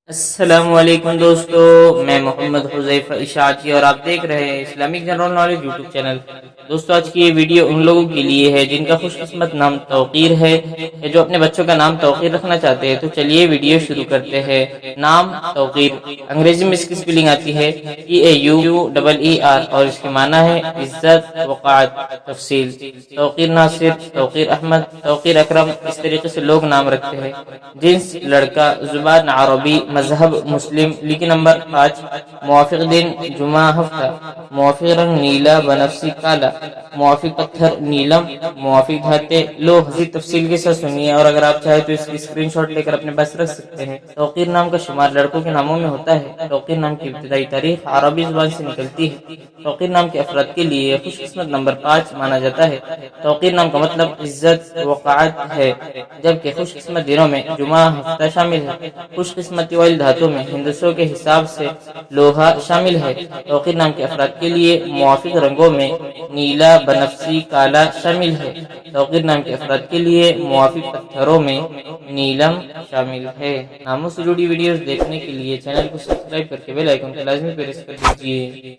السلام علیکم دوستو، میں محمد حذیفہ اشاعتی اور آپ دیکھ رہے ہیں Islamic general knowledge YouTube channel. دوستو آج کی یہ ویڈیو ان لوگوں کے لیے ہے جن کا خوش قسمت نام توقیر ہے یا جو اپنے بچوں کا نام توقیر رکھنا چاہتے ہیں۔ تو چلیے ویڈیو شروع کرتے ہیں۔ نام توقیر، انگریزی میں اس کی سپیلنگ آتی ہے EAUEER اور اس کے معنی ہے عزت، وقار۔ تفصیل: توقیر ناصر، توقیر احمد، توقیر اکرم، اس طریقے سے لوگ نام رکھتے ہیں۔ جنس لڑکا، زبان عربی، مذہب مسلم۔ لکی نمبر 5، موافق دن جمعہ ہفتہ، موافق رنگ نیلا بنفسی کالا، موافق پتھر نیلم، موافق دھاتے لوہ۔ مزید تفصیل کے ساتھ سنیے اور اگر آپ چاہیں تو اس کی اسکرین شاٹ لے کر اپنے پاس رکھ سکتے ہیں۔ توقیر نام کا شمار لڑکوں کے ناموں میں ہوتا ہے۔ توقیر نام کی ابتدائی تاریخ عربی زبان سے نکلتی ہے۔ توقیر نام کے افراد کے لیے خوش قسمت نمبر 5 مانا جاتا ہے۔ توقیر نام کا مطلب عزت، وقاعت ہے، جبکہ خوش قسمت دنوں میں جمعہ ہفتہ شامل ہے۔ خوش قسمتی والے دھاتوں میں ہندسوں کے حساب سے لوہا شامل ہے۔ توقیر نام کے افراد کے لیے موافق رنگوں میں نیلا بنفسی کالا شامل ہے۔ توقیر نام کے افراد کے لیے موافق پتھروں میں نیلم شامل ہے۔ ناموں سے جڑی ویڈیوز دیکھنے کے لیے چینل کو سبسکرائب کر کے بیل آئیکن کو لازمی پریس کر دیجیے۔